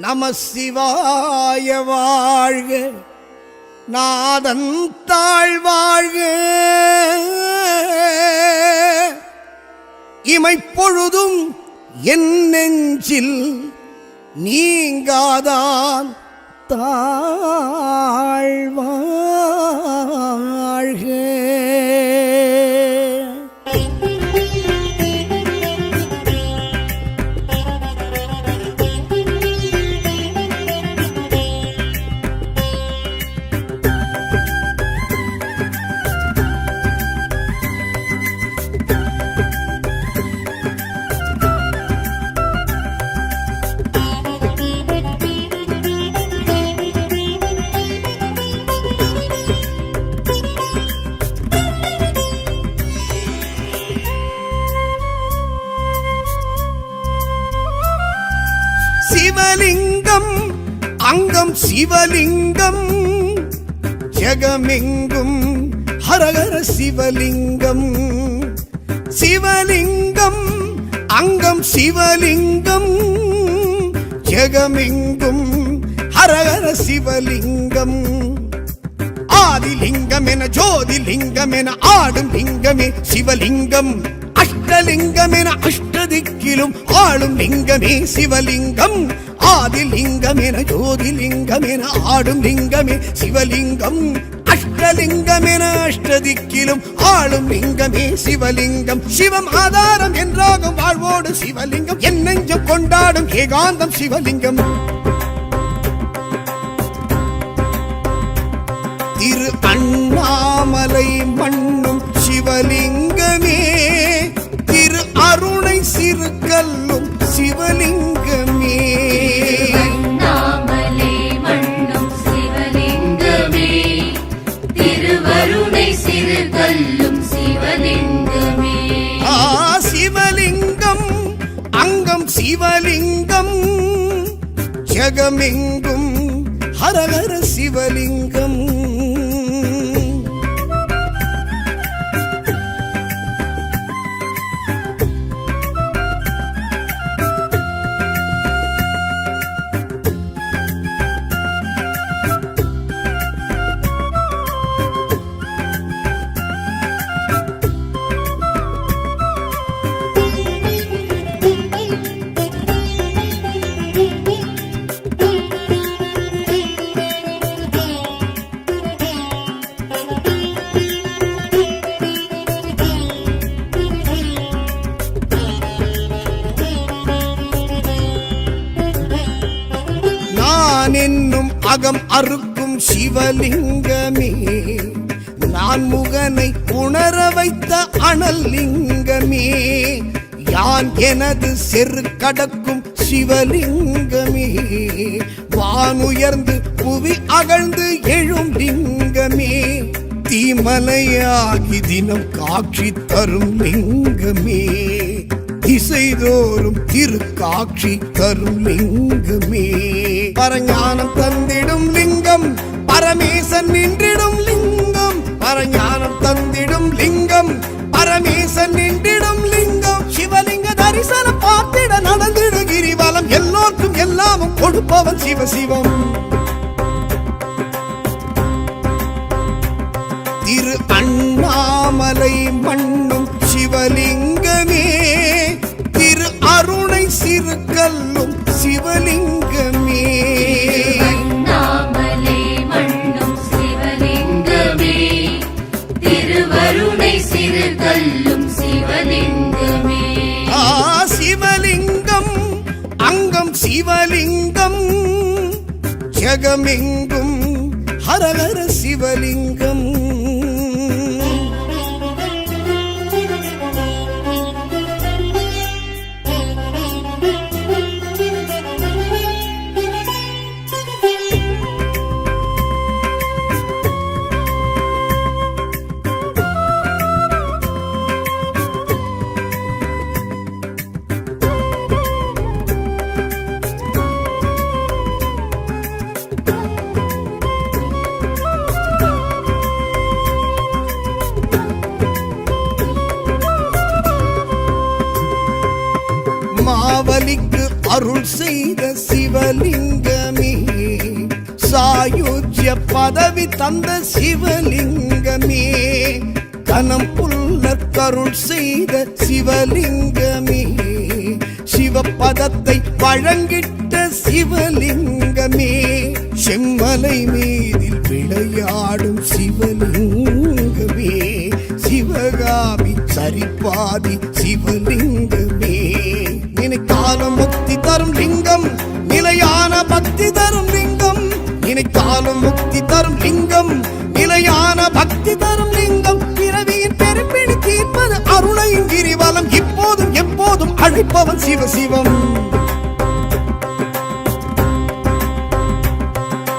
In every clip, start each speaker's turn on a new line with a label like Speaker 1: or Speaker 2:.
Speaker 1: நம சிவாய வாழ்க, நாதன் தாழ்வாழ்க, இமைப்பொழுதும் என் நெஞ்சில் நீங்காதான் தாழ்வாழ்க. சிவலிங்கம் அங்கம் சிவலிங்கம், ஜெகமெங்கும் ஹரஹர சிவலிங்கம். சிவலிங்கம் அங்கம் சிவலிங்கம், ஜெகமெங்கும் ஹரஹர சிவலிங்கம். ஆதிலிங்கம் என ஜோதிலிங்கம் என ஆடும் லிங்கமே சிவலிங்கம். அஷ்டலிங்கம் என அஷ்டதிக்கிலும் ஆளும் லிங்கமே சிவலிங்கம். ஆதிலிங்கம் என ஜோதிலிங்கம் என ஆடும் லிங்கமே சிவலிங்கம். அஷ்டலிங்கம் என அஷ்டதிக்கிலும் ஆளும் லிங்கமே சிவலிங்கம். சிவம் ஆதாரம் என்றாகும் வாழ்வோடு சிவலிங்கம், என் நெஞ்சம் கொண்டாடும் ஏகாந்தம் சிவலிங்கம். திரு அண்ணாமலை மண்ணும் சிவலிங்கமே, திரு அருணை சிறு கல்லும் சிவலிங்கமே.
Speaker 2: அண்ணாமலை மண்ணும் சிவலிங்கமே, திருவருணை சிறு கல்லும் சிவலிங்கமே.
Speaker 1: சிவலிங்கம் அங்கம் சிவலிங்கம், ஜெகமெங்கும் ஹரஹர சிவலிங்கம். என்னும் அகம் அறுக்கும் சிவலிங்கமே, நான் முகனை உணர வைத்த அனல் லிங்கமே. யான் எனது செரு கடக்கும் சிவலிங்கமே, வானுயர்ந்து புவி அகழ்ந்து எழும் லிங்கமே. தீமலையாகி தினம் காட்சி தரும் லிங்கமே, திசைதோறும் திரு காட்சி தரும் லிங்கமே. பரஞானம் தந்திடும் லிங்கம், பரமேசன் நின்றிடும் லிங்கம். பரஞானம் தந்திடும் லிங்கம், பரமேசன் நின்றிடும் லிங்கம். சிவலிங்க தரிசனம் பார்த்திட நடந்திடு கிரிவலம், எல்லோருக்கும் எல்லாமும் கொடுப்பவன் சிவசிவம். திரு அண்ணாமலை மண்ணும் சிவலிங்கமே, திரு அருணை சிறு கல்லும் சிவலிங்கமே.
Speaker 2: அண்ணாமலை மண்ணும் சிவலிங்கமே, திருவருணை சிறு கல்லும் சிவலிங்கமே.
Speaker 1: சிவலிங்கம் அங்கம் சிவலிங்கம், ஜெகமெங்கும் ஹரஹர சிவலிங்கம். சிவலிங்கமே சாயுஜ்ய பதவி தந்த சிவலிங்கமே கனம் புல்லற் கருள் செய்த சிவலிங்கமே சிவபதத்தை வழங்கிட்ட சிவலிங்கமே செம்மலை மீதில் விளையாடும் சிவலிங்கமே சிவகாமி சரிபாதி சிவலிங்கமே நினைக்காலம் முக்தி தரும் லிங்கம் நிலையான பக்தி தரும் லிங்கம் நினைக்காலம் முக்தி தரும் லிங்கம் நிலையான பக்தி தரும் லிங்கம் பிறவியின் பெரும்பிடி தீர்ப்பது அருணையின் கிரிவலம் இப்போதும் எப்போதும் அழைப்பவன் சிவசிவம்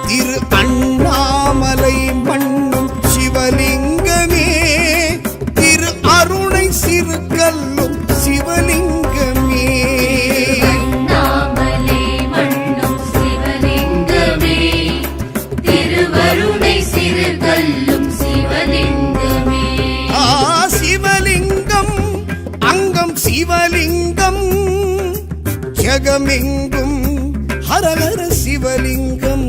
Speaker 1: திரு அண்ணாமலை மண்ணும் சிவலிங்கமே திரு அருணை சிறுகல்லும் சிவலிங்கமே
Speaker 2: அண்ணாமலை மண்ணும் சிவலிங்கமே திருவருணை சிறுகல்லும் சிவலிங்கமே
Speaker 1: சிவலிங்கம் அங்கம் சிவலிங்கம் ஜெகமெங்கும் ஹரஹர சிவலிங்கம்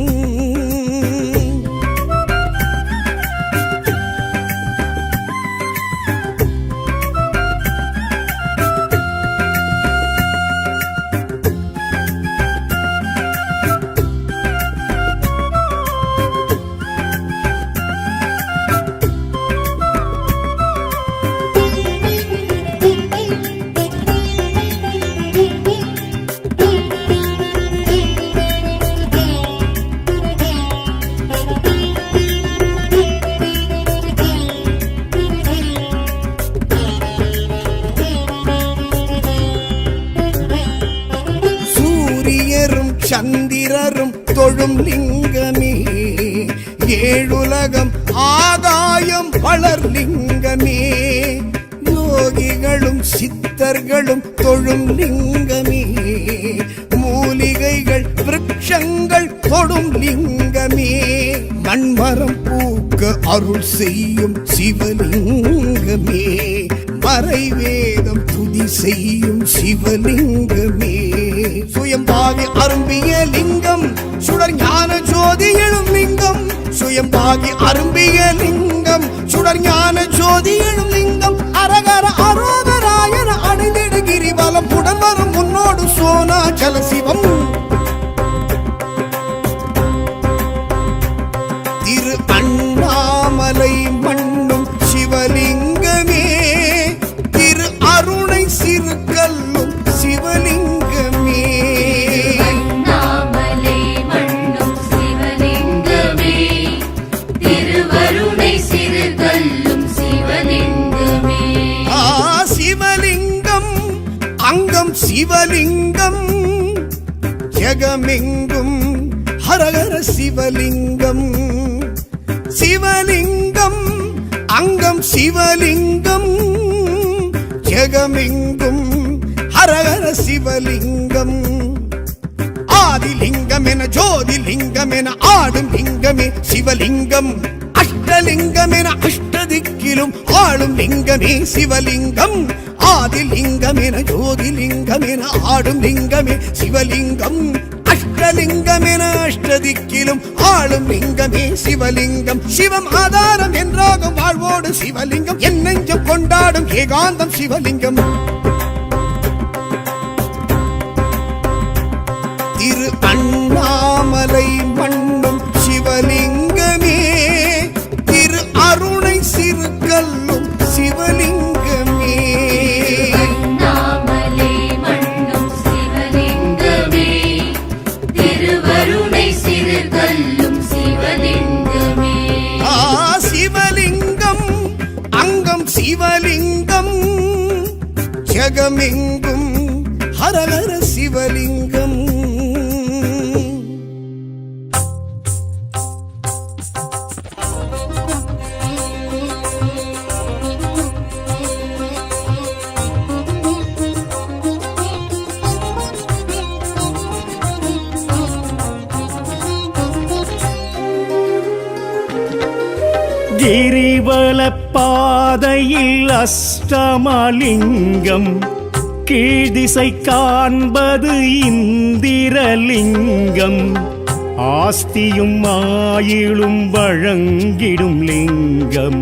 Speaker 1: சந்திரரும் தொழும் லிங்கமே ஏழுலகம் ஆகாயம் வளர் லிங்கமே யோகிகளும் சித்தர்களும் தொழும் லிங்கமே மூலிகைகள் விருட்சங்கள் தொடும் லிங்கமே மண்மரம் பூக்க அருள் செய்யும் சிவலிங்கமே மறைவேதம் துதி செய்யும் சிவலிங்கமே சுயம்பாகி அரும்பிய லிங்கம் சுடர் ஞான ஜோதி எழும் லிங்கம் சுயம்பாகி அரும்பிய லிங்கம் சுடர் ஞான ஜோதி எழும் லிங்கம் அரகர அரோகராயன அடைந்திடு கிரிவலம் புடம்பரும் முன்னோடு சோனாச்சல சிவம் திரு அண்ணாமலை மண்ணும் சிவலிங்கமே திரு அருணை சிறுகல்லும் சிவலிங்கமே
Speaker 2: அண்ணாமலை மண்ணும் சிவலிங்கமே திருவருணை சிறுகல்லும் சிவலிங்கமே
Speaker 1: சிவலிங்கம் அங்கம் சிவலிங்கம் ஜெகமெங்கும் ஹரஹர சிவலிங்கம் சிவலிங்கம் அங்கம் சிவலிங்கம் ஜெகமெங்கும் ஹரஹர சிவலிங்கம் ஆதிலிங்கம் என ஜோதிலிங்கம் என ஆடும் லிங்கமே சிவலிங்கம் அஷ்டலிங்கம் என அஷ்டதிக்கிலும் ஆளும் லிங்கமே சிவலிங்கம் ஆதிலிங்கம் என ஜோதிலிங்கம் என ஆடும் லிங்கமே சிவலிங்கம் அஷ்டலிங்கம் என அஷ்டதிக்கிலும் ஆளும் லிங்கமே சிவலிங்கம் சிவம் ஆதாரம் என்றாகும் வாழ்வோடு சிவலிங்கம் என் நெஞ்சம் கொண்டாடும் ஏகாந்தம் சிவலிங்கம் திரு அண்ணாமலை மண்ணும் சிவலிங்கமே திரு அருணை சிறுகல்லும் சிவலிங்கமே
Speaker 2: அண்ணாமலை மண்ணும் சிவலிங்கமே திருவருணை சிறுகல்லும் சிவலிங்கமே
Speaker 1: சிவலிங்கம் அங்கம் சிவலிங்கம் ஜெகமெங்கும் ஹரஹர சிவலிங்கம்
Speaker 3: கிரிவல பாதையில் அஷ்டமலிங்கம் கீழ்திசை காண்பது இந்திரலிங்கம் ஆஸ்தியும் ஆயிலும் வழங்கிடும் லிங்கம்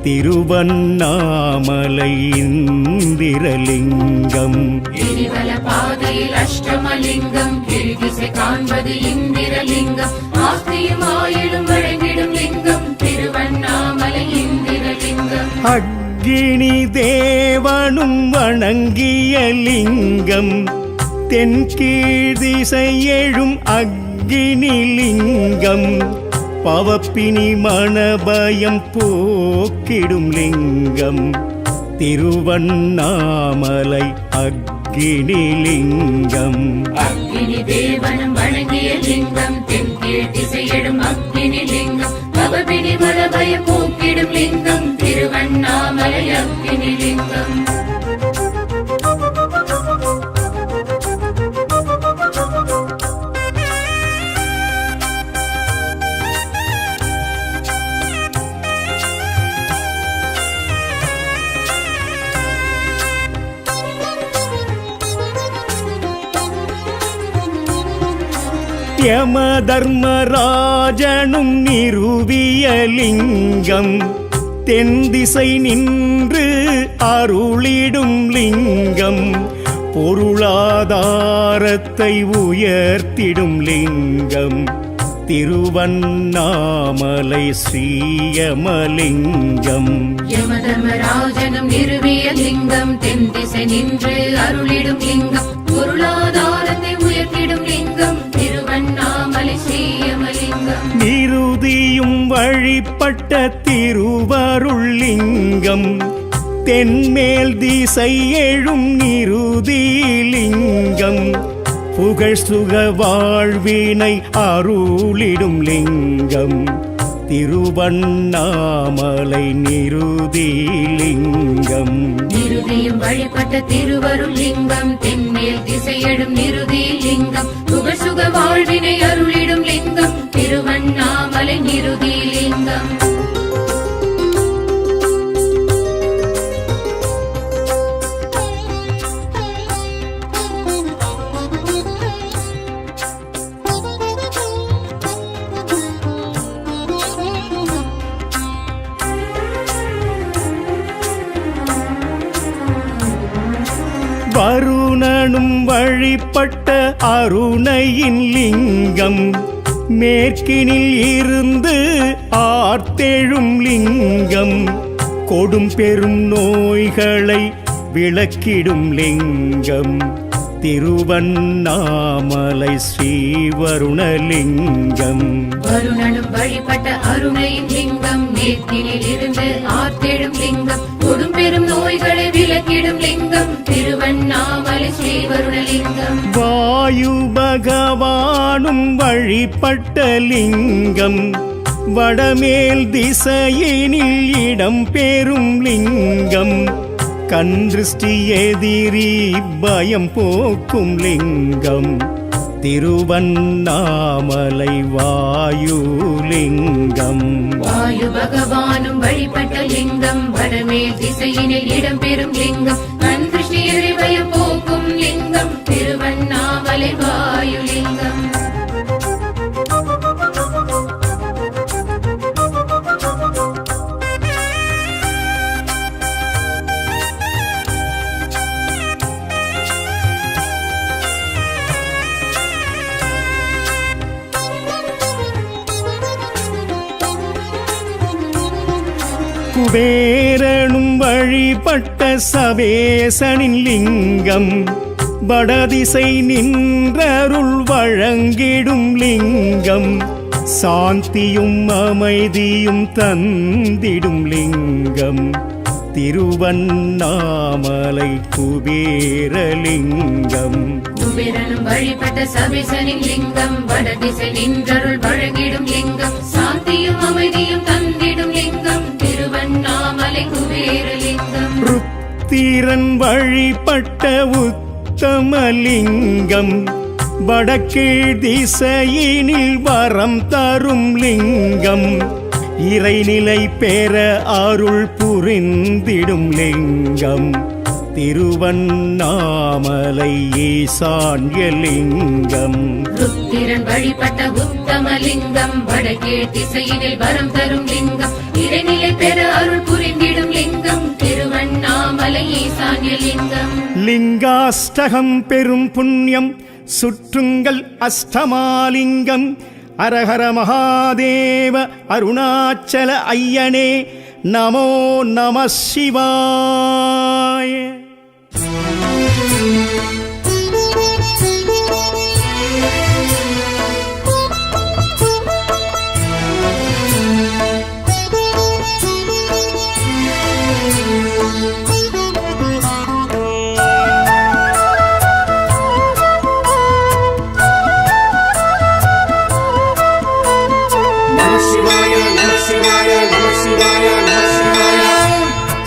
Speaker 3: திருவண்ணாமலை இந்திரலிங்கம்
Speaker 2: கிரிவல பாதையில் அஷ்டமலிங்கம் கிரிதிசை காண்பது இந்திரலிங்கம் ஆஸ்தியும் ஆயிலும் வழங்கிடும் லிங்கம் திருவண்ணாமலை இந்திரலிங்கம்
Speaker 3: அக்கினி தேவனும் வணங்கிய லிங்கம் தென்கீழ்திசை எழும் அக்கினி லிங்கம் பவப்பினி மணபயம் போக்கிடும் லிங்கம் திருவண்ணாமலை அக்கினி லிங்கம்
Speaker 2: அக்கினி தேவனும் வணங்கிய லிங்கம் தென்கீழ் திசையிடும் அக்கினி லிங்கம் பவபினி மலபய போக்கிடும் லிங்கம் திருவண்ணாமலை அக்கினி லிங்கம்
Speaker 3: யம தர்மராஜனும் நிறுவிய லிங்கம் தென்திசை நின்று அருளிடும் லிங்கம் பொருளாதாரத்தை உயர்த்திடும் லிங்கம் திருவண்ணாமலை ஸ்ரீயமலிங்கம்
Speaker 2: யமதர்மராஜனும் நிறுவிய லிங்கம் தென்திசை நின்று அருளிடும் லிங்கம் பொருளாதாரத்தை உயர்த்திடும் லிங்கம் திருவண்ணாமலை ஸ்ரீயமலிங்கம்
Speaker 3: நிருதியும் வழிபட்ட திருவருள் லிங்கம் தென்மேல் திசை எழும் நிருதி லிங்கம் புகழ் சுக வாழ்வினை அருளிடும் லிங்கம் திருவண்ணாமலை நிருதி லிங்கம்
Speaker 2: நிருதியும் வழிபட்ட திருவருள் லிங்கம் தென்மேல் திசையடும் நிருதி லிங்கம் புகழ் சுக வாழ்வினை அருளிடும் லிங்கம் திருவண்ணாமலை நிருதி லிங்கம்
Speaker 3: வருணனும் வழிபட்ட அருணையின் லிங்கம் மேற்கினில் இருந்து ஆர்த்தெழும் லிங்கம் கொடும் பெரும் நோய்களை விளக்கிடும் லிங்கம் திருவண்ணாமலை ஸ்ரீவருணலிங்கம்
Speaker 2: வருணனும் வழிபட்ட அருணையின் லிங்கம் மேற்கினில் இருந்து ஆர்த்தெழும் லிங்கம் கொடும் பெரும் நோய்களை விளக்கிடும் லிங்கம் திருவண்ணாமலை ஸ்ரீவருணலிங்கம்
Speaker 3: வாயு பகவானும் வழிபட்ட லிங்கம் வடமேல் திசையினில் இடம் பெறும் லிங்கம் கன்றிஷ்டி எதிரி பயம் போக்கும் லிங்கம் திருவண்ணாமலை வாயுலிங்கம்
Speaker 2: வாயு பகவானும் வழிபட்ட லிங்கம் வடமேல் திசையினில் இடம்பெறும் லிங்கம் கண் திருஷ்டி எரிபயம் போக்கும் லிங்கம் திருவண்ணாமலை வாயுலிங்கம்
Speaker 3: குபேரனும் வழிபட்ட சபேசனின் லிங்கம் வடதிசை நின்றருள் வழங்கிடும் லிங்கம் சாந்தியும் அமைதியும் தந்திடும் லிங்கம் திருவண்ணாமலை குபேரலிங்கம்
Speaker 2: குபேரனும் வழிபட்ட சபேசனின் லிங்கம் வடதிசை நின்றருள் வழங்கிடும் லிங்கம் சாந்தியும் அமைதியும் தந்திடும் லிங்கம் திருவண்ணாமலை குபேரலிங்கம்
Speaker 3: ருத்திரன் வழிபட்ட உத்தமலிங்கம் வடக்கீழ் திசையினில் வரம் தரும் லிங்கம் இறைநிலை பெற அருள் புரிந்திடும் லிங்கம் திருவண்ணாமலை ஈசான்யலிங்கம்
Speaker 2: ருத்திரன் வழிபட்ட உத்தமலிங்கம் வடக்கே திசையினில் வரம் தரும் லிங்கம் இறைநிலை பெற அருள் புரிந்திடும் லிங்கம் திருவண்ணாமலை ஈசான்யலிங்கம்
Speaker 3: லிங்காஷ்டகம் பெரும் புண்ணியம் சுற்றுங்கள் அஷ்டமாலிங்கம் அரஹர மகாதேவ அருணாச்சல ஐயனே நமோ நம சிவாய.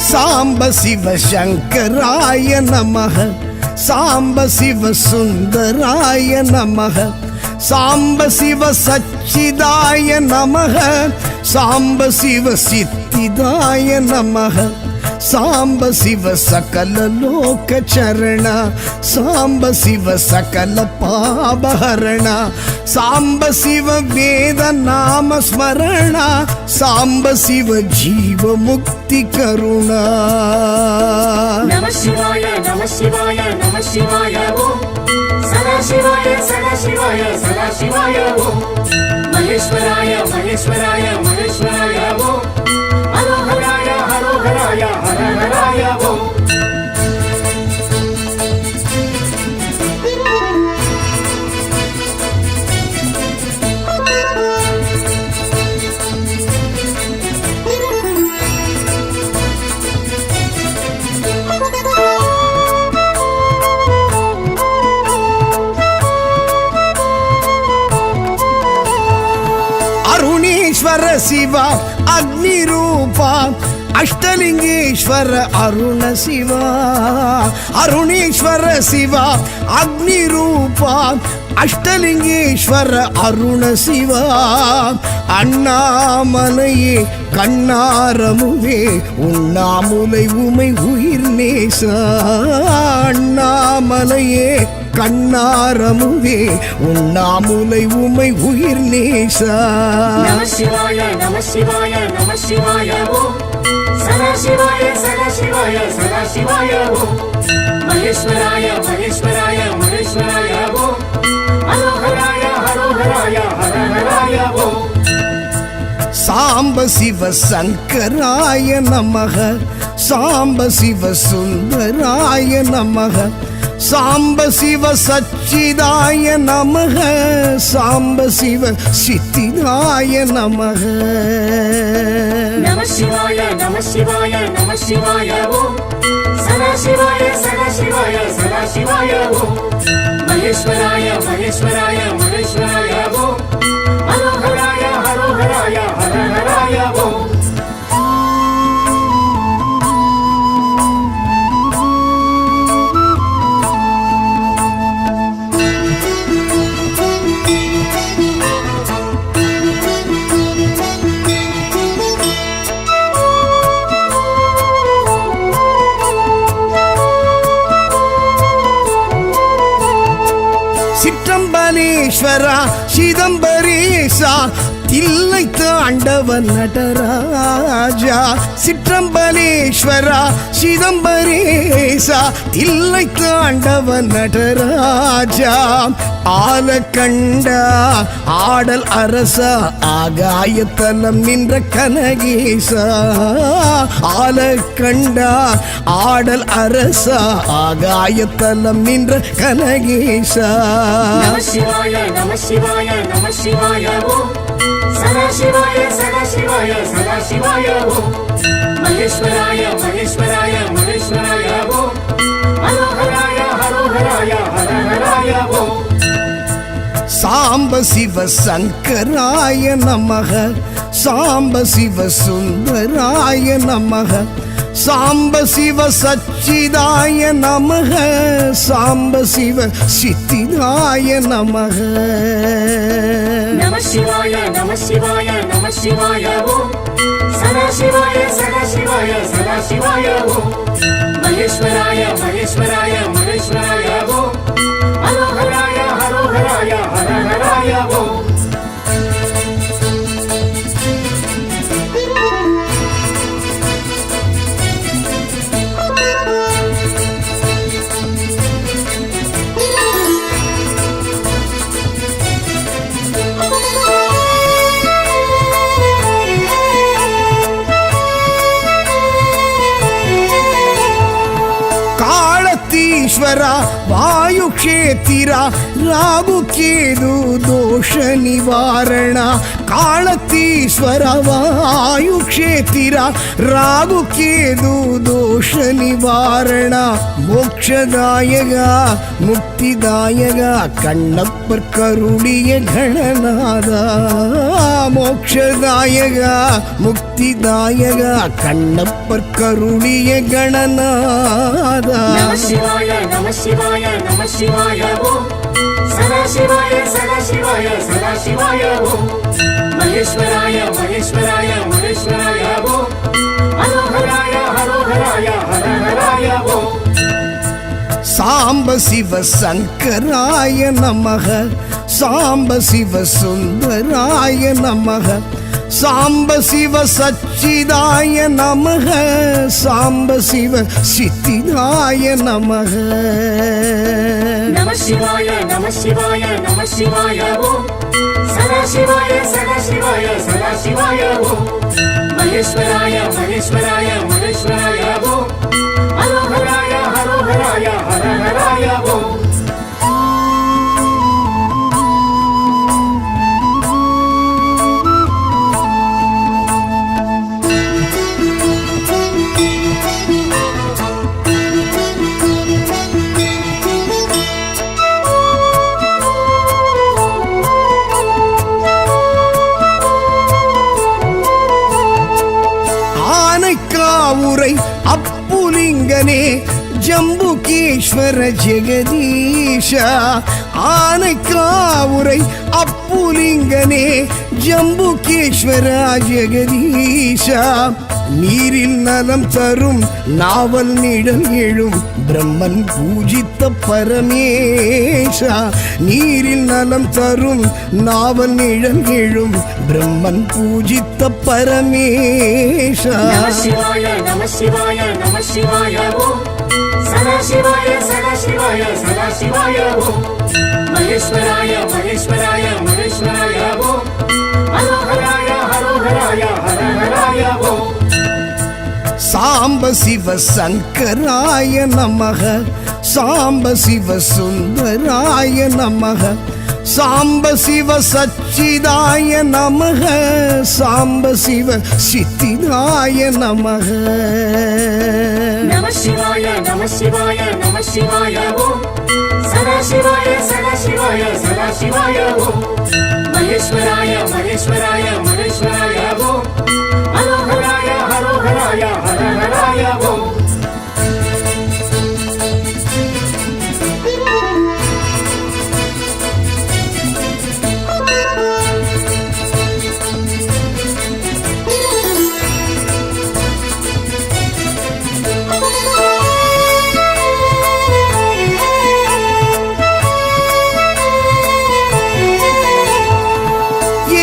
Speaker 1: சாம்ப சிவ சங்கராய நமஹ சாம்ப சிவ சுந்தராய நமஹ சாம்ப சிவ சச்சிதாய நமஹ சாம்ப சிவ சித்திதாய நமஹ சாம்ப சிவ சகல லோக சரண சாம்ப சிவ சகல பாபஹரண சாம்ப சிவ வேத நாம ஸ்மரண சாம்ப சிவ ஜீவ முக்தி கருணா.
Speaker 4: நம சிவாய நம சிவாய நம சிவாய ஓம் சதா சிவாய சதா சிவாய சதா சிவாய ஓம் மகேஸ்வராய மகேஸ்வராய மகேஸ்வராய ஓம் ஹரோஹராய ஹரோஹராய ஹரஹராய ஓம்.
Speaker 1: ಅರುಣೇಶ್ವರ ಶಿವ ಅಗ್ನಿ ರೂಪ ಅಷ್ಟಲಿಂಗೇಶ್ವರ ಅರುಣ ಶಿವ ಅರುಣೇಶ್ವರ ಶಿವ ಅಗ್ನಿ ರೂಪ அஷ்டலிங்கேஸ்வர அருண சிவா அண்ணாமலையே கண்ணாரமுவே உண்ணாமுலை உமை உயிர் நேசா அண்ணாமலையே கண்ணாரமுவே உண்ணாமுலை உமை உயிர் நேசா.
Speaker 4: நம சிவாய நம சிவாய நம சிவாய ஓம் சதா சிவாய சதா சிவாய சதா சிவாய ஓம் மகேஸ்வராய மகேஸ்வராய மகேஸ்வராய ஓம் ஹரோஹராய ஹரோஹராய ஹரஹராய ஓம்.
Speaker 1: சாம்ப சிவ சங்கராய நமக சாம்ப சிவ சுந்தராய நமக சாம்ப சிவ சச்சிதாய நமக சாம்ப சிவ சித்திதாய நமக.
Speaker 4: நம சிவாய நம சிவாய நம சிவாய ஓம் சதா சிவாய சதா சிவாய சதா சிவாய ஓம் மகேஸ்வராய மகேஸ்வராய மகேஸ்வராய ஓம் ஹரோஹராய ஹரோஹராய ஹரஹராய ஓம்.
Speaker 1: சிற்றம்பலேஸ்வரா சிதம்பரேசா தில்லை தாண்டவன் நடராஜா சிற்றம்பலேஸ்வரா சிதம்பரேசா தில்லை தாண்டவன் நடராஜா ஆலக்கண்டா ஆடல் அரசா ஆகாயத்தலம் நின்ற கனகேசா ஆலக்கண்டா ஆடல் அரசா ஆகாயத்தலம் நின்ற கனகேசா.
Speaker 4: நம சிவாய நம சிவாய நம சிவாய ஓம் சதா சிவாய சதா சிவாய சதா சிவாய ஓம் மகேஸ்வராய மகேஸ்வராய மகேஸ்வராய ஓம் ஹரோஹராய ஹரோஹராய ஹரஹராய ஓம்.
Speaker 1: சாம்ப சிவ சங்கராய நமக சாம்ப சிவ சுந்தராய நமக சாம்ப சிவ சச்சிதாய நமக சாம்ப சிவ சித்திதாய நமக.
Speaker 4: நம சிவாய நம சிவாய நம சிவாய ஓம் சதா சிவாய சதா சிவாய சதா சிவாய ஓம் மகேஸ்வராய மகேஸ்வராய மகேஸ்வராய ஓம் ஹரோஹராய ஹரோஹராய ஹரஹராய ஓம்
Speaker 1: ಕಾಳತೀಶ್ವರ ವಾಯುಕ್ಷೇತ್ರ ರಾಗು ಕೇದು ದೋಷ ನಿವಾರಣ ಕಾಳತೀಶ್ವರ ವಾಯುಕ್ಷೇತ್ರ ರಾಗು ಕೇದು ದೋಷ ನಿವಾರಣ ಮೋಕ್ಷದಾಯಕ ಮುಕ್ತಿದಾಯಕ ಕಣ್ಣಪ್ಪರ್ ಕರುಳಿಯ ಗಣನಾದ ಮೋಕ್ಷದಾಯಕ ಮುಕ್ತಿದಾಯಕ ಕಣ್ಣಪ್ಪರ್ ಕರುಳಿಯ ಗಣನಾದ
Speaker 4: நம சிவாய நம சிவாய நம சிவாய ஓம் சதாசிவாய சதாசிவாய சதாசிவாய ஓம் மகேஸ்வராய மகேஸ்வராய மகேஸ்வராய ஓம் ஹரோஹராய ஹரோஹராய ஹரஹராய ஓம்
Speaker 1: சாம்ப சிவ சங்கராய நமக சாம்ப சிவ சுந்தராய நமக சாம்ப சிவ சச்சிதாய நமக சாம்ப சிவ சித்திதாய நமக
Speaker 4: நம சிவாய நம சிவாய நம சிவாய ஓம் சதாசிவாய சதாசிவாய சதாசிவாய ஓம் மகேஸ்வராய மகேஸ்வராய மகேஸ்வராய ஓம் ஹரோஹராய ஹரோஹராய ஹரஹராய ஓம்
Speaker 1: ஆனைக்காவுரை அப்புலிங்கனே ஜம்புகேஸ்வர ஜெகதீஷ ஆனைக்காவுரை அப்புலிங்கனே ஜம்புகேஸ்வர ஜெகதீஷ நீரில் நலம் தரும் நாவல் நிழல் எழும் பிரம்மன் பூஜித்த பரமேஷா நீரில் நலம் தரும் நாவல் நிழல் எழும் பிரம்மன் பூஜித்த பரமேஷா
Speaker 4: நம சிவாய நம சிவாய நம சிவாய ஓம் சதாசிவாய சதாசிவாய சதாசிவாய ஓம் மகேஸ்வராய மகேஸ்வராய மகேஸ்வராய ஓம் ஹரோஹராய ஹரோஹராய ஹரஹராய ஓம்
Speaker 1: சாம்ப சிவ சங்கராய நமக சாம்ப சிவ சுந்தராய நமக சாம்ப சிவ சச்சிதாய நமக சாம்ப சிவ சித்திதாய நமக
Speaker 4: நம சிவாய நம சிவாய நம சிவாய ஓம் சதாசிவாய சதாசிவாய சதாசிவாய ஓம் மகேஸ்வராய மகேஸ்வராய மகேஸ்வராய ஓம் ஹரோஹராய ஹரோஹராய ஹரஹராய ஓம்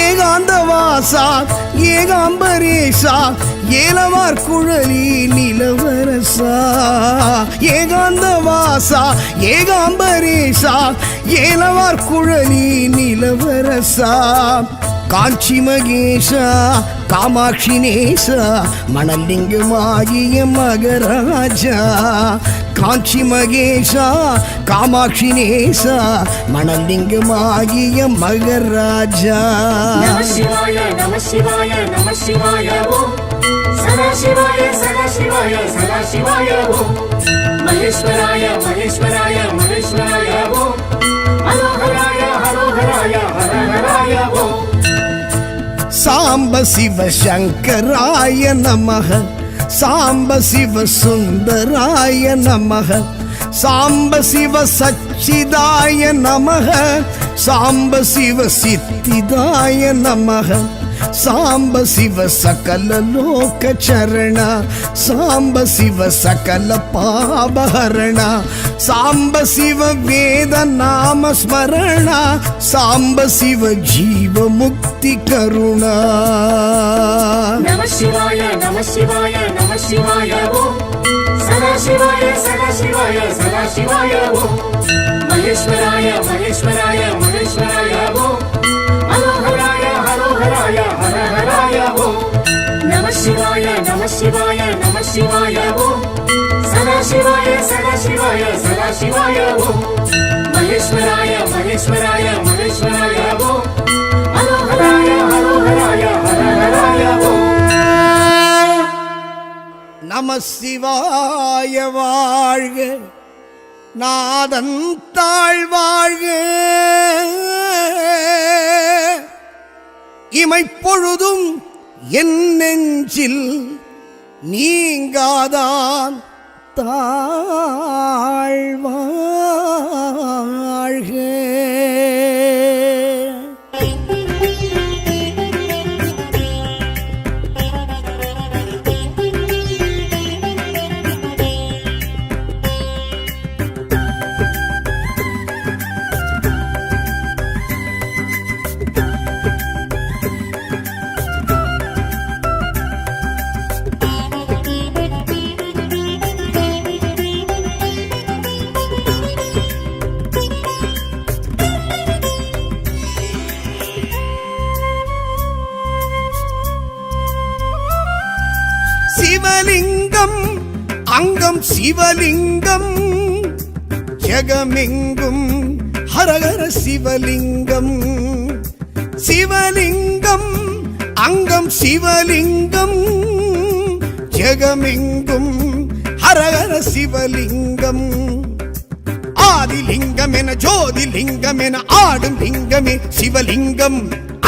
Speaker 1: ஏகாந்தவாசா ஏகாம்பரேசா ஏலவார் குழலி நிலவரசா ஏகாந்தவாசா ஏகாம்பரேசா ஏலவார் குழலி நிலவரசா காஞ்சி மகேஷா காமாட்சி நேசா மணலிங்கமாகிய மகராஜா காஞ்சி மகேஷா காமாட்சி நேசா மணலிங்கமாகிய மகராஜா
Speaker 4: நம சிவாய நம சிவாய நம சிவாய ஓம் சதாசிவாய சதாசிவாய சதாசிவாய ஓம் மகேஸ்வராய மகேஸ்வராய மகேஸ்வராய ஓம் ஹரோஹராய ஹரோஹராய ஹரஹராய ஓம்
Speaker 1: சாம்ப சிவ சங்கராய நமக சாம்ப சிவ சுந்தராய நமக சாம்ப சிவ சச்சிதாய நமக சாம்ப சிவ சித்திதாய நமக ಸಾಂಬ ಶಿವ ಸಕಲ ಲೋಕ ಚರಣ ಸಾಂಬ ಶಿವ ಸಕಲ ಪಾಪಹರಣ ಸಾಂಬ ಶಿವ ವೇದ ನಾಮ ಸ್ಮರಣ ಸಾಂಬ ಶಿವ ಜೀವ ಮುಕ್ತಿ ಕರುಣ
Speaker 4: ನಮ ಶಿವಾಯ ನಮ ಶಿವಾಯ ನಮ ಶಿವಾಯ ಓಂ ಸದಾ ಶಿವಾಯ ಸದಾ ಶಿವಾಯ ಸದಾ ಶಿವಾಯ ಓಂ ಮಹೇಶ್ವರಾಯ ಮಹೇಶ್ವರಾಯ ಮಹೇಶ್ವರಾಯ ಓಂ ಹರೋಹರಾಯ ಹರೋಹರಾಯ ಹರ ಹರಾಯ ಓಂ ನಮ ಶಿವಾಯ ನಮ ಶಿವಾಯ ನಮ ಶಿವಾಯ ಓಂ ಸದಾ ಶಿವಾಯ ಸದಾ ಶಿವಾಯ ಸದಾ ಶಿವಾಯ ಓಂ ಮಹೇಶ್ವರಾಯ ಮಹೇಶ್ವರಾಯ ಮಹೇಶ್ವರಾಯ ಓಂ ಹರೋಹರಾಯ ಹರೋಹರಾಯ ಹರ ಹರಾಯ ಓಂ
Speaker 1: நம சிவாய வாழ்க நாதன் தாழ்வாழ்க இமைப்பொழுதும் என் நெஞ்சில் நீங்காதான் தாழ்வாழ்க. சிவலிங்கம் அங்கம் சிவலிங்கம் ஜெகமெங்கும் ஹரஹர சிவலிங்கம் சிவலிங்கம் அங்கம் சிவலிங்கம் ஜெகமெங்கும் ஹரஹர சிவலிங்கம் ஆதிலிங்கம் என ஜோதிலிங்கம் என ஆடும் லிங்கமே சிவலிங்கம்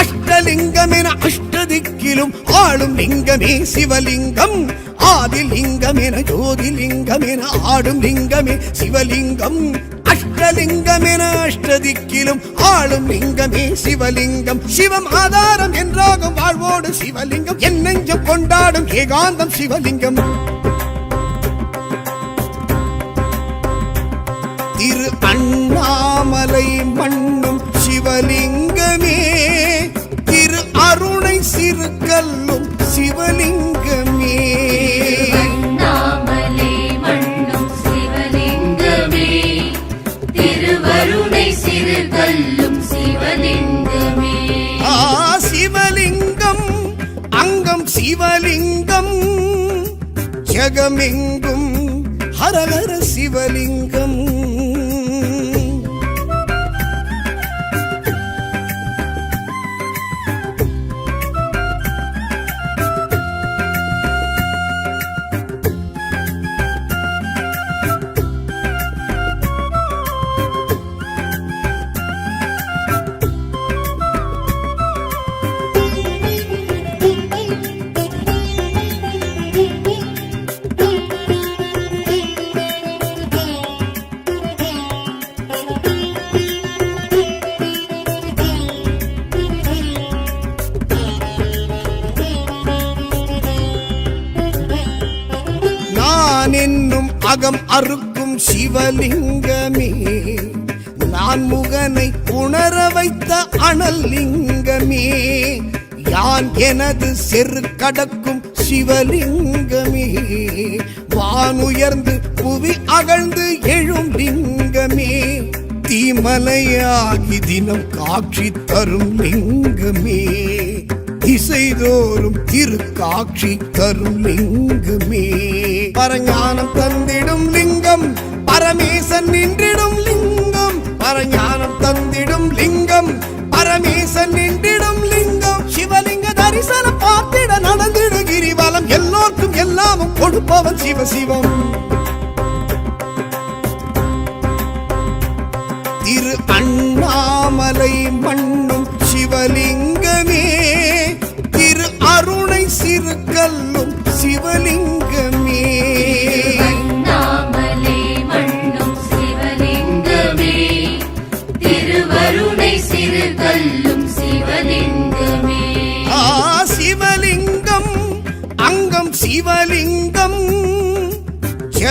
Speaker 1: அஷ்டலிங்கம் என அஷ்டதிக்கிலும் ஆளும் லிங்கமே சிவலிங்கம் ஆதிலிங்கம் என ஜோதிலிங்கம் என ஆடும் லிங்கமே சிவலிங்கம் அஷ்டலிங்கம் என அஷ்டதிக்கிலும் ஆளும் லிங்கமே சிவலிங்கம் சிவம் ஆதாரம் என்றாகும் வாழ்வோடு சிவலிங்கம் என் நெஞ்சம் கொண்டாடும் ஏகாந்தம் சிவலிங்கம் திரு அண்ணாமலை மண்ணும் சிவலிங்கமே திரு அருணை சிறுகல்லும் சிவலிங்கமே
Speaker 2: அண்ணாமலை மண்ணும் சிவலிங்கமே திருவருணை சிறுகல்லும் சிவலிங்கமே
Speaker 1: சிவலிங்கம் அங்கம் சிவலிங்கம் ஜெகமெங்கும் ஹரஹர சிவலிங்கம் என்னும் அகம் அறுக்கும் சிவலிங்கமே நான் முகனை உணர வைத்த அனல் லிங்கமே யான் எனது செரு கடக்கும் சிவலிங்கமே வானுயர்ந்து புவி அகழ்ந்து எழும் லிங்கமே தீமலையாகி தினம் காட்சி தரும் லிங்கமே திசைதோறும் திருக்காட்சி தரும் லிங்கமே பரஞானம் தந்திடும் லிங்கம் பரமேசன் நின்றிடும் லிங்கம் பரஞானம் தந்திடும் லிங்கம் பரமேசன் நின்றிடும் லிங்கம் சிவலிங்க தரிசனம் பார்த்திட நடந்திடு கிரிவலம் எல்லோருக்கும் எல்லாமும் கொடுப்பவன் சிவசிவம் திரு அண்ணாமலை மண்ணும் சிவலிங்கமே திரு அருணை சிறுகல்லும் சிவலிங்கமே
Speaker 2: அண்ணாமலை மண்ணும் சிவலிங்கமே திருவருணை சிறுகல்லும் சிவலிங்கமே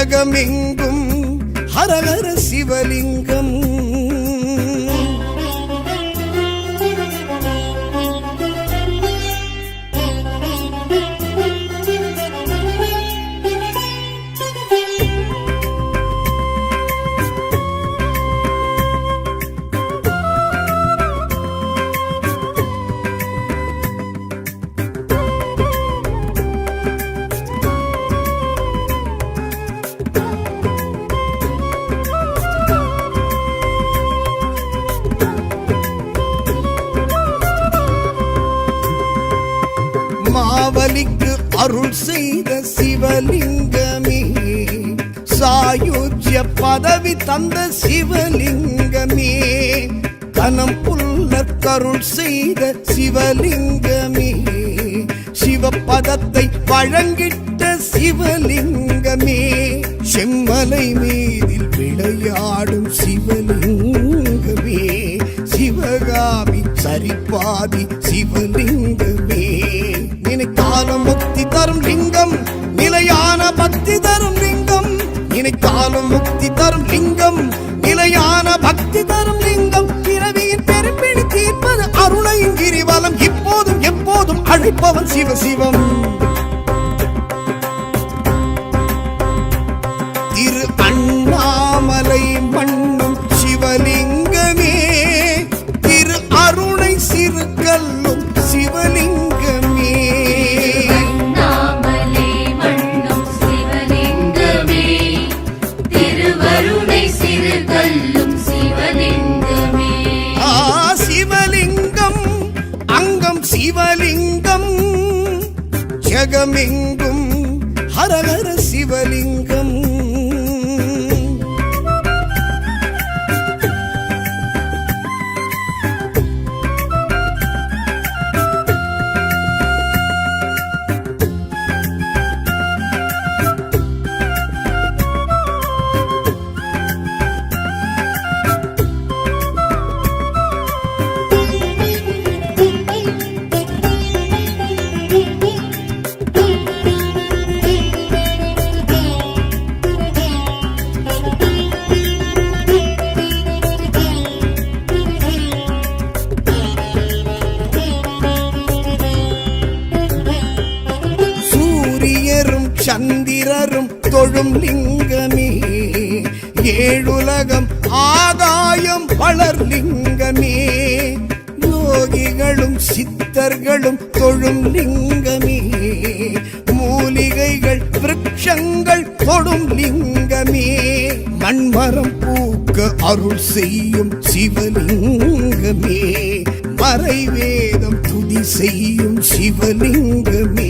Speaker 1: ஜெகமெங்கும் ஹரஹர சிவலிங்கம். மாவலிக்கு அருள் செய்த சிவலிங்கமே, சாயுஜ்ய பதவி தந்த சிவலிங்கமே, கனம் புல்ல கருள் செய்த சிவலிங்கமே, சிவபதத்தை வழங்கிட்ட சிவலிங்கமே, செம்மலை மீதில் விளையாடும் சிவலிங்கமே, சிவகாமி சரிபாதி சிவலிங்கமே, நினைத்தால முக்தி தரும் லிங்கம், நிலையான பக்தி தரும் லிங்கம், நினைத்தால முக்தி தரும் லிங்கம், நிலையான பக்தி தரும் லிங்கம், பிறவியின் பெரும்பிடி தீர்ப்பது அருணையின் கிரிவலம், இப்போதும் எப்போதும் அழைப்பவன் சிவசிவம். திரு அண்ணாமலை மண்ணும் சிவலிங்கமே, திரு அருணை சிறுகல்லும் சிவலிங்கமே,
Speaker 2: அண்ணாமலை மண்ணும் சிவலிங்கமே, திருவருணை சிறுகல்லும் சிவலிங்கமே.
Speaker 1: சிவலிங்கம் அங்கம் சிவலிங்கம், ஜெகமெங்கும் ஹரஹர சிவலிங்கம். சந்திரரும் தொழும் லிங்கமே, ஏழுலகம் ஆகாயம் வளர் லிங்கமே, யோகிகளும் சித்தர்களும் தொழும் லிங்கமே, மூலிகைகள் விருட்சங்கள் தொடும் லிங்கமே, மண்மரம் பூக்க அருள் செய்யும் சிவலிங்கமே, மறைவேதம் துதி செய்யும் சிவலிங்கமே,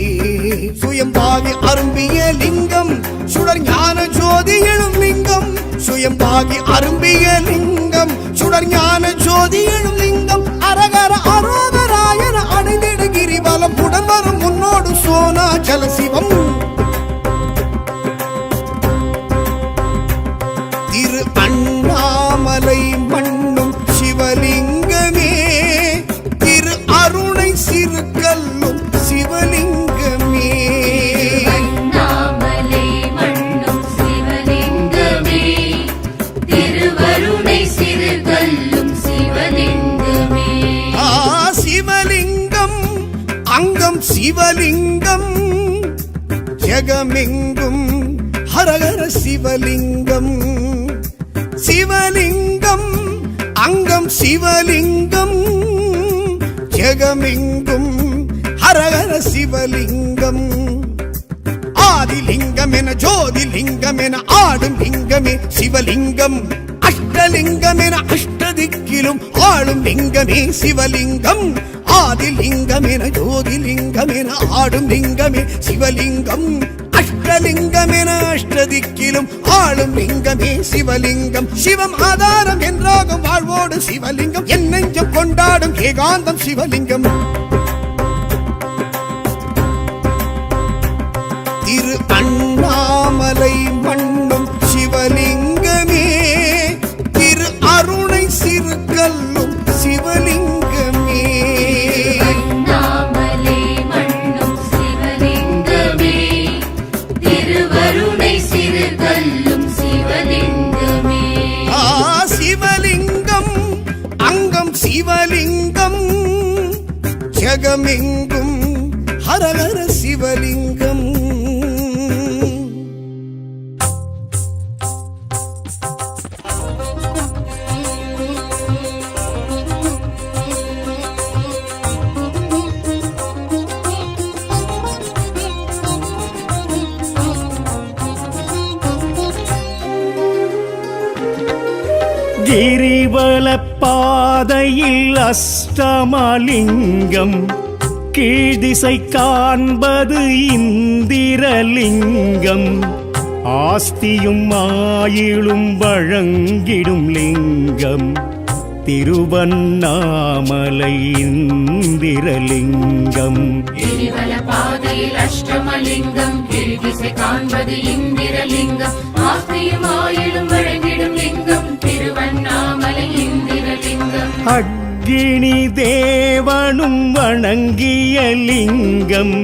Speaker 1: சுயம்பாகி அரும்பிய லிங்கம், சுடர் ஞான ஜோதி எழும் லிங்கம், சுயம்பாகி அரும்பிய லிங்கம், சுடர் ஞான ஜோதி எழும் லிங்கம், அரகர அரோகராயன அடைந்திட கிரிவலம், உடம்பரும் முன்னோடு சோனாச்சல சிவம். திரு அண்ணாமலை மண்ணும் சிவலிங்கமே, திரு அருணை சிறுகல்லும் சிவலிங்கமே,
Speaker 2: அண்ணாமலை மண்ணும் சிவலிங்கமே, திருவருணை சிறுகல்லும் சிவலிங்கமே.
Speaker 1: சிவலிங்கம் அங்கம் சிவலிங்கம், ஜெகமெங்கும் ஹரஹர சிவலிங்கம், சிவலிங்கம் அங்கம் சிவலிங்கம், ஜெகமெங்கும் ஹரஹர சிவலிங்கம், ஆதிலிங்கம் என ஜோதிலிங்கம் என ஆடும் லிங்கமே சிவலிங்கம், அஷ்டலிங்கம் என அஷ்டதிக்கிலும் ஆளும் லிங்கமே சிவலிங்கம், ஆதிலிங்கம் என ஜோதிலிங்கம் என ஆடும் லிங்கமே சிவலிங்கம், அஷ்டலிங்கம் என அஷ்டதிக்கிலும் ஆளும் லிங்கமே சிவலிங்கம், சிவம் ஆதாரம் என்றாகும் வாழ்வோடு சிவலிங்கம், என் நெஞ்சம் கொண்டாடும் ஏகாந்தம் சிவலிங்கம். திரு அண்ணாமலை மண்ணும் சிவலிங்கமே, திரு அருணை சிறுகல்லும் சிவலிங்கமே,
Speaker 2: அண்ணாமலை மண்ணும் சிவலிங்கமே, திருவருணை சிறுகல்லும்
Speaker 1: ஜகமெங்கும் ஹரஹர சிவலிங்கம்.
Speaker 3: கிரிவல பாதையில் அஷ்டமலிங்கம், கீழ்திசை காண்பது இந்திரலிங்கம். ஆஸ்தியும் ஆயிலும் வழங்கிடும் லிங்கம், திருவண்ணாமலை இந்திரலிங்கம்.
Speaker 2: கிரிவல பாதையில் அஷ்டமலிங்கம், கீழ்திசை காண்பது இந்திரலிங்கம். ஆஸ்தியும் ஆயிலும் வழங்கிடும் லிங்கம், திருவண்ணாமலை இந்திரலிங்கம்.
Speaker 3: அக்னி தேவனும் வணங்கிய லிங்கம்,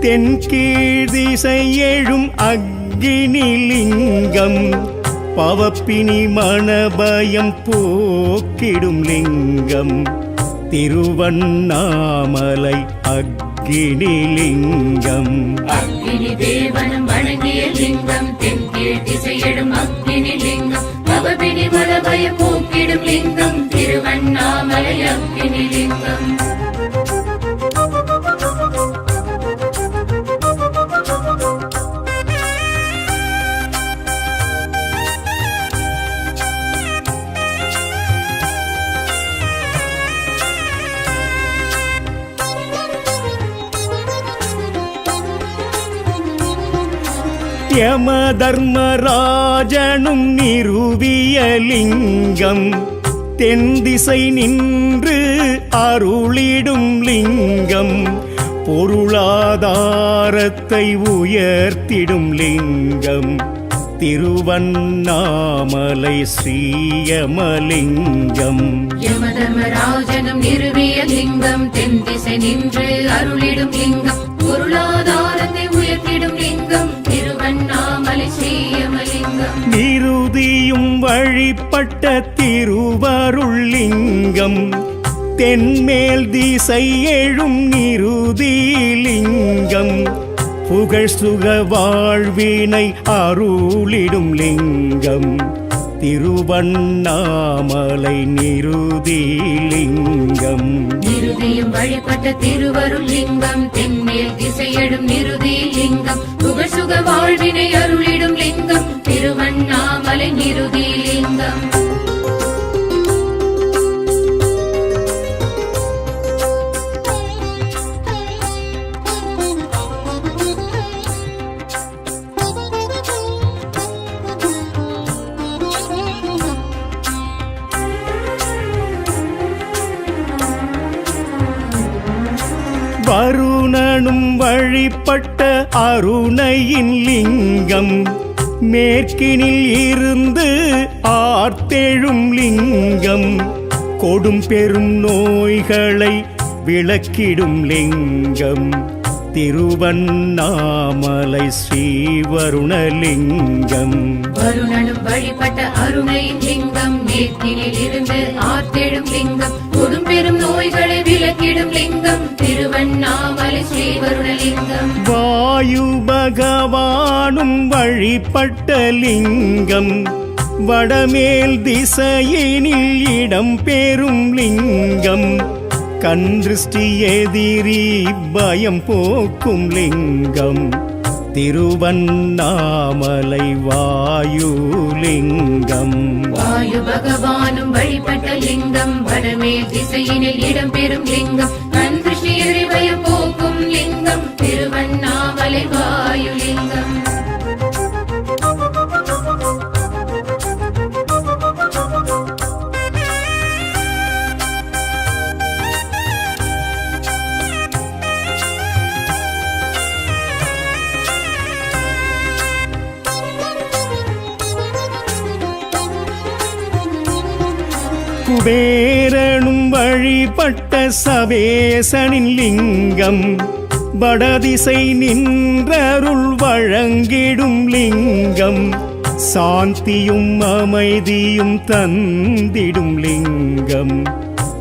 Speaker 3: தென்கீழ்திசை எழும் அக்னி லிங்கம். பவப்பினி மணபயம் போக்கிடும் லிங்கம், திருவண்ணாமலை அக்னி லிங்கம்.
Speaker 2: அக்னி தேவனும் வணங்கிய லிங்கம், தென்கீழ் திசையிடும் அக்னி லிங்கம். பவபினி மலபய போக்கிடும் லிங்கம், திருவண்ணாமலை அக்னி லிங்கம்.
Speaker 3: யம தர்மராஜனும் நிறுவிய லிங்கம், தென்திசை நின்று அருளிடும் லிங்கம். பொருளாதாரத்தை உயர்த்திடும் லிங்கம், திருவண்ணாமலை ஸ்ரீயமலிங்கம்.
Speaker 2: யமதர்மராஜனும் நிறுவிய லிங்கம், தென்திசை நின்று அருளிடும் லிங்கம். பொருளாதாரத்தை உயர்த்திடும் லிங்கம், திருவண்ணாமலை ஸ்ரீயமலிங்கம்.
Speaker 3: நிருதியும் வழிபட்ட திருவருள் லிங்கம், தென்மேல் திசை எழும் நிருதி லிங்கம். புகழ் சுக வாழ்வினை அருளிடும் லிங்கம், திருவண்ணாமலை நிருதி லிங்கம்.
Speaker 2: நிருதியும் வழிபட்ட திருவருள் லிங்கம், தென்மேல் திசையடும் நிருதி லிங்கம். புகழ் சுக வாழ்வினை அருளிடும் லிங்கம், திருவண்ணாமலை நிருதி லிங்கம்.
Speaker 3: வருணனும் வழிபட்ட அருணையின் லிங்கம், மேற்கினில் இருந்து ஆர்த்தெழும் லிங்கம். கொடும் பெரும் நோய்களை விளக்கிடும் லிங்கம், திருவண்ணாமலை ஸ்ரீவருணலிங்கம்.
Speaker 2: வருணனும் வழிபட்ட அருணையின் லிங்கம், மேற்கினில் இருந்து ஆர்த்தெழும் லிங்கம். கொடும் பெரும் நோய்களை விளக்கிடும் லிங்கம், திருவண்ணாமலை ஸ்ரீவருணலிங்கம்.
Speaker 3: வாயு பகவானும் வழிபட்ட லிங்கம், வடமேல் திசையினில் இடம் பெறும் லிங்கம். கன்றிஷ்டி எதிரி பயம் போக்கும் லிங்கம், திருவண்ணாமலை வாயுலிங்கம்.
Speaker 2: வாயு பகவானும் வழிபட்ட லிங்கம், வடமேல் திசையினில் இடம் பெறும் லிங்கம். கன்றிஷ்டி எதிரி பயம் போக்கும் லிங்கம், திருவண்ணாமலை வாயுலிங்கம்.
Speaker 3: குபேரனும் வழிபட்ட சபேசனின் லிங்கம், வடதிசை நின்றருள் வழங்கிடும் லிங்கம். சாந்தியும் அமைதியும் தந்திடும் லிங்கம்,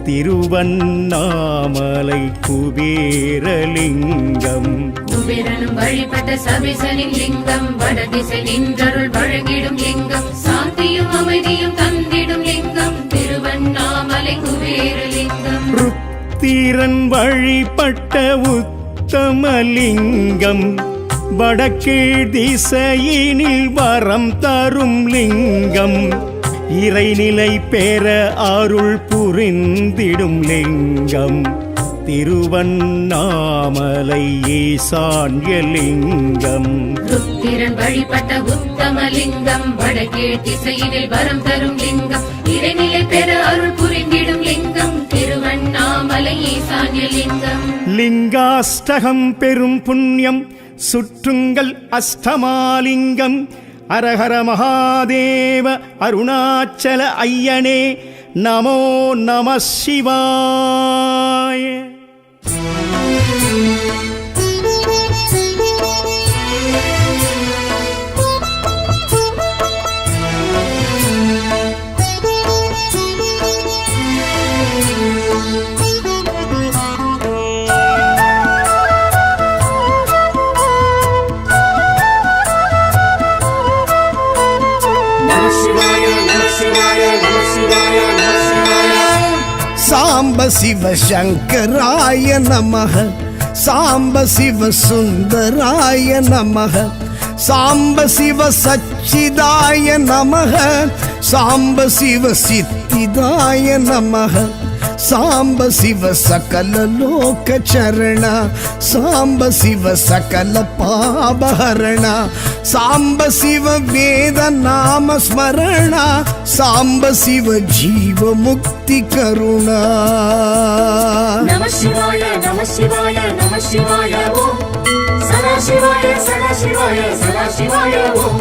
Speaker 3: திருவண்ணாமலை குபேரலிங்கம்.
Speaker 2: குபேரனும் வழிபட்ட சபேசனின் லிங்கம், வடதிசை நின்றருள் வழங்கிடும் லிங்கம், சாந்தியும் அமைதியும் தந்திடும் லிங்கம், திருவண்ணாமலை குபேரலிங்கம்.
Speaker 3: ருத்திரன் வழிபட்ட உத்தமலிங்கம், வடக்கீழ் திசையினில் வரம் தரும் லிங்கம், இறைநிலை பெற அருள் புரிந்திடும் லிங்கம், திருவண்ணாமலை ஈசான்ய லிங்கம்.
Speaker 2: ருத்திரன் வழிபட்ட உத்தமலிங்கம், வடகீழ் திசையினில் வரம் தரும் லிங்கம், இறைநிலை பெற அருள் புரிந்திடும் லிங்கம், திருவண்ணாமலை ஈசான்ய லிங்கம்.
Speaker 3: லிங்காஷ்டகம் பெரும் புண்ணியம் சுற்றுங்கள் அஷ்டமாலிங்கம், அரஹர மகாதேவ அருணாச்சல ஐயனே நமோ நம சிவாய.
Speaker 1: சாம்ப சிவ சங்கராய நமஹ, சாம்ப சிவ சுந்தராய நமஹ, சாம்ப சிவ சச்சிதாய நமஹ, சாம்ப சிவ சித்திதாய நமஹ, சாம்ப சிவ சகல லோக சரண, சாம்ப சிவ சகல பாபஹரண, சாம்ப சிவ வேத நாம ஸ்மரண, சாம்ப சிவ ஜீவ முக்தி கருணா.
Speaker 4: நம சிவாய நம சிவாய நம சிவாய ஓம், சதா சிவாய சதா சிவாய சதா சிவாய ஓம்,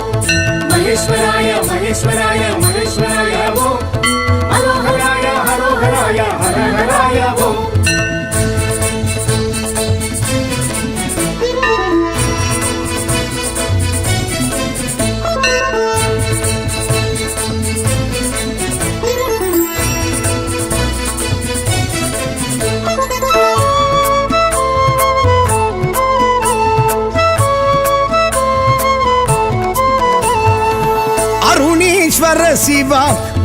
Speaker 4: மகேஸ்வராய மகேஸ்வராய மகேஸ்வராய ஓம், ஹரோஹராய ஹரோஹராய ஹரஹராய ஓம்.
Speaker 1: ಅರುಣೇಶ್ವರ ಶಿವ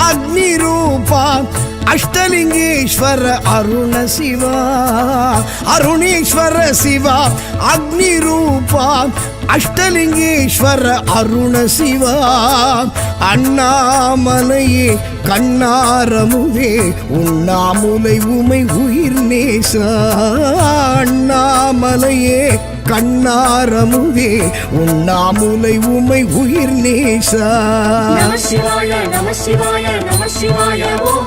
Speaker 1: ಅಗ್ನಿ ರೂಪ, ಅಷ್ಟಲಿಂಗೇಶ್ವರ ಅರುಣ ಶಿವ, ಅರುಣೇಶ್ವರ ಶಿವ ಅಗ್ನಿ ರೂಪ, அஷ்டலிங்கேஸ்வர அருண சிவா, அண்ணாமலையே கண்ணாரமுவே உண்ணாமுலை உமை உயிர் நேசா, அண்ணாமலையே கண்ணாரமுவே உண்ணாமுலை உமை உயிர் நேசா.
Speaker 4: நம சிவாய நம சிவாய நம சிவாய ஓம்,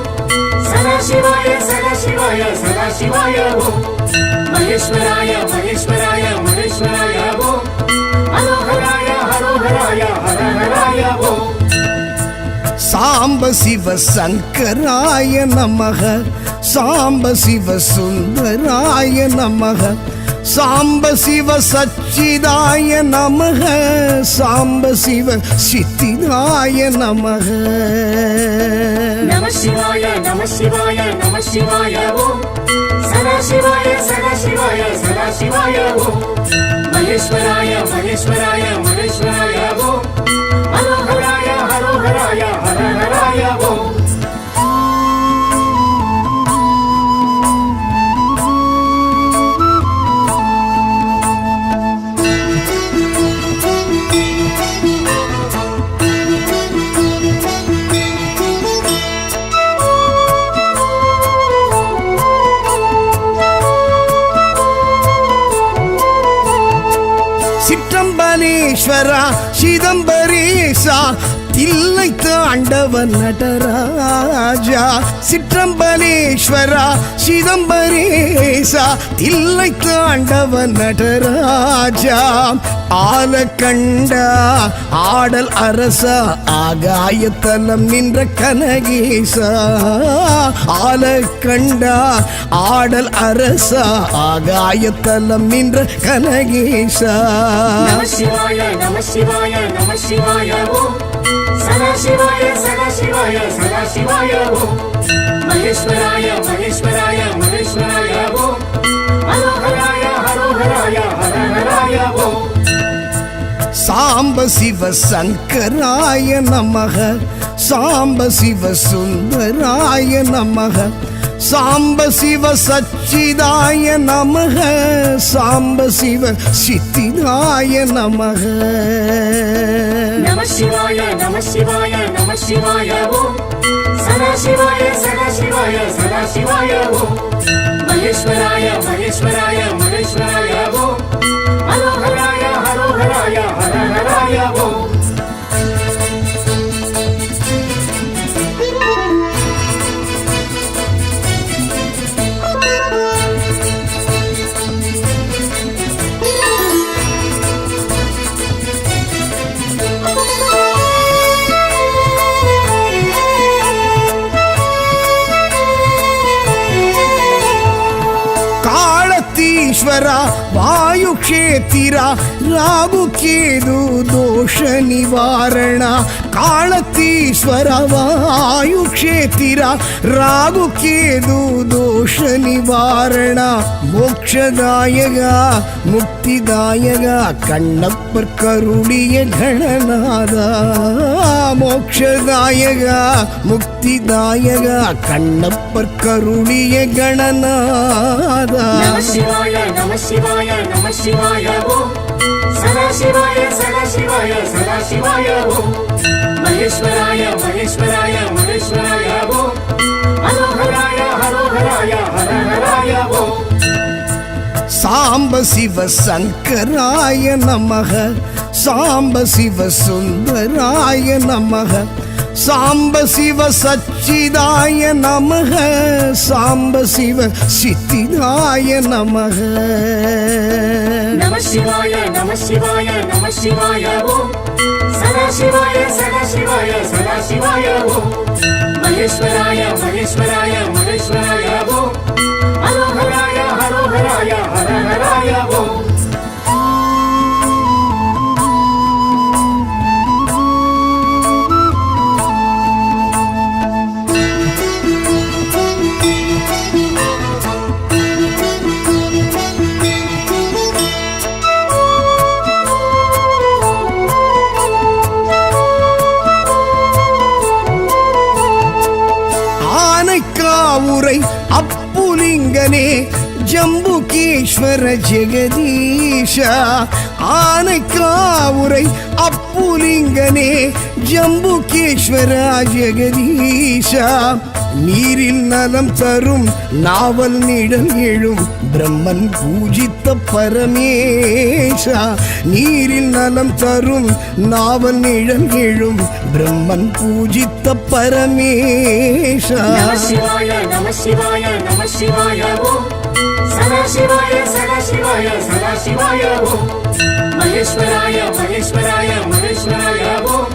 Speaker 4: சதா சிவாய சதா சிவாய சதா சிவாய ஓம், மகேஸ்வராய மகேஸ்வராய மகேஸ்வராய ஓம், ஹரோஹராய ஹரோஹராய ஹரஹராய ஓம்.
Speaker 1: சாம்ப சிவ சங்கராய நமஹ, சாம்ப சிவ சுந்தராய நமஹ, சாம்ப சிவ சச்சிதாய நமஹ, சாம்ப சிவ சித்திதாய நமஹ.
Speaker 4: நம சிவாய நம சிவாய நம சிவாய ஓம், சதா சிவாய சதா சிவாய சதா சிவாய ஓம், மகேஸ்வராய மகேஸ்வராய மகேஸ்வராய ஓம், ஹரோஹராய ஹரோஹராய ஹரஹராய ஓம்.
Speaker 1: சிற்றம்பலேஸ்வரா சிதம்பரேசா தில்லை தாண்டவன் நடராஜா, சிற்றம்பலேஸ்வரா சிதம்பரேசா தில்லை தாண்டவன் நடராஜா, ஆலக்கண்டா ஆடல் அரசா ஆகாயத்தலம் நின்ற கனகேசா, ஆலக்கண்டா ஆடல் அரசா ஆகாயத்தலம் நின்ற கனகேசா.
Speaker 4: நம சிவாய நம சிவாய நம சிவாய ஓம், சதா சிவாய சதா சிவாய சதா சிவாய ஓம், மகேஸ்வராய மகேஸ்வராய மகேஸ்வராய ஓம் ஹரோஹராய ஹரோஹராய ஹரஹராய ஓம்
Speaker 1: சாம்ப சிவ சங்கராய நமக சாம்ப சிவ சுந்தராய நமக சாம்ப சிவ சச்சிதாய நமக சாம்ப சிவ சித்திதாய நமக
Speaker 4: நம சிவாய நம சிவாய நம சிவாய ஓம் சதாசிவாய சதாசிவாய சதாசிவாய ஓம் மகேஸ்வராய மகேஸ்வராய மகேஸ்வராய ஓம் ஹரோஹராய ஹரோஹராய ஹரஹராய ஓம்
Speaker 1: ईश्वरा वायु क्षेत्रा रागु केतु दोष निवारण कालतीश्वर वायु क्षेत्रा रागु केतु दोष निवारण मोक्षदायक मुक्तिदायक कण्णप्पर करुणिय गणनाथ मोक्षदायक मुक्तिदायक कण्णप्पर करुणिय गणनाथ
Speaker 4: शिवाय नमः शिवाय नमः शिवाय ओम सदाशिवाय सदाशिवाय सदाशिवाय ओम महेश्वराय महेश्वराय महेश्वराय ओम हरोहराय हरोहराय हरहराय ओम
Speaker 1: सांब शिव शंकराय नमः सांब शिव सुंदराय नमः सांब शिव सच्चिदाय नमः सांब शिव सिद्धिदाय नमः
Speaker 4: नमः शिवाय नमः शिवाय नमः शिवाय ओम सदाशिवाय सदाशिवाय सदाशिवाय ओम महेश्वराय महेश्वराय महेश्वराय ओम हरोहराय हरोहराय हरहराय ओम
Speaker 1: अप्पुलिंगने जम्बुकेश्वर जगदीश आनकावुरै अप्पुलिंगने जम्बुकेश्वर जगदीश நீரில் நலம் தரும் நாவல் நிழல் எழும் பிரம்மன் பூஜித்த பரமேஷா நீரில் நலம் தரும் நாவல் நிழல் எழும் பிரம்மன் பூஜித்த பரமேஷா
Speaker 4: நம சிவாய நம சிவாய நம சிவாய ஓம் சதாசிவாய சதாசிவாய சதாசிவாய ஓம் மகேஸ்வராய மகேஸ்வராய மகேஸ்வராய ஓம்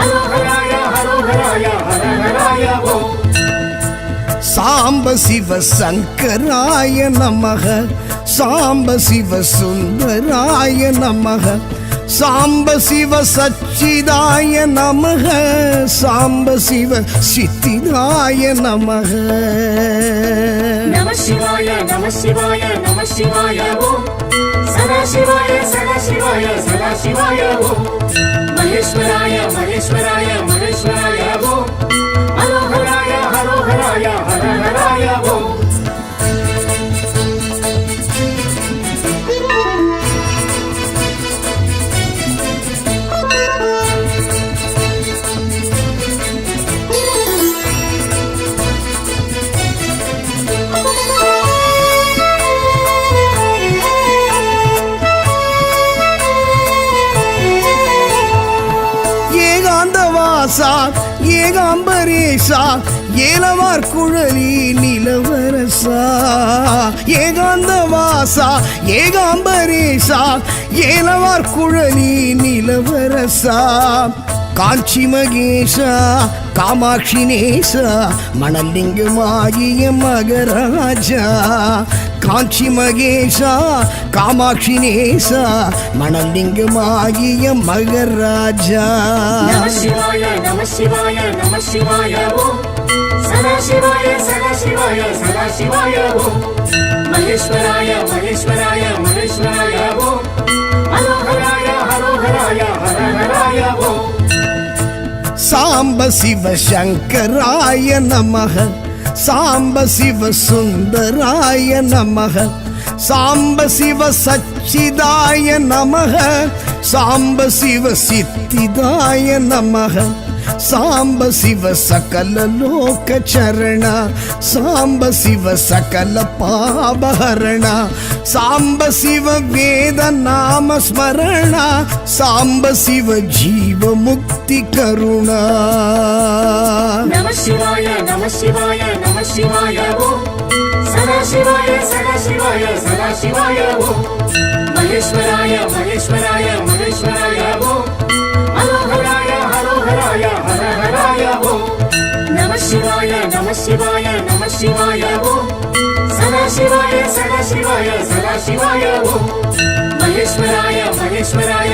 Speaker 4: ஹரோஹராய ஹரோஹராய ஹரஹராய ஓம்
Speaker 1: सांब शिव शंकराय नमः सांब शिव सुंदराय नमः सांब शिव सच्चिदाय नमः सांब शिव सिद्धिदाय नमः
Speaker 4: नमः शिवाय नमः शिवाय नमः शिवाय ओम सदाशिवाय सदाशिवाय सदाशिवाय ओम महेश्वराय महेश्वराय महेश्वराय ओम हरोहराय हरोहराय हरहराय ओम
Speaker 1: ஏகாந்தவாசா ஏகாம்பரேசா ஏலவார் குழலி நிலவரசா ஏகாந்தவாசா ஏகாம்பரேசா ஏலவார் குழலி நிலவரசா காஞ்சி மகேஷா காமாட்சி நேசா மணலிங்கமாகிய மகராஜா காஞ்சி மகேஷா காமாட்சி நேசா மணலிங்கமாகிய மகராஜா
Speaker 4: நம சிவாய நம சிவாய நம சிவாய ஓம் சதாசிவாய சதாசிவாய சதாசிவாய ஓம் மகேஸ்வராய மகேஸ்வராய மகேஸ்வராய ஓம் ஹரோஹராய ஹரோஹராய ஹரஹராய ஓம்
Speaker 1: சாம்ப சிவ சங்கராய நமஹ சாம்ப சிவ சுந்தராய நமஹ சாம்ப சிவ சச்சிதாய நமஹ சாம்ப சிவ சித்திதாய நமஹ சாம்ப சிவ சகல லோக சரண சாம்ப சிவ சகல பாபஹரண சாம்ப சிவ வேத நாம ஸ்மரண சாம்ப சிவ ஜீவ முக்தி கருணா
Speaker 4: நம சிவாய நம சிவாய நம சிவாய ஓம் சதாசிவாய சதாசிவாய சதாசிவாய ஓம் மகேஸ்வராய மகேஸ்வராய மகேஸ்வராய ஓம் ஹரோஹராய ஹரோஹராய ஹரஹராய ஓம் நம சிவாய நம சிவாய நம சிவாய ஓம் சதாசிவாய சதாசிவாய சதாசிவாய ஓம் மகேஸ்வராய மகேஸ்வராய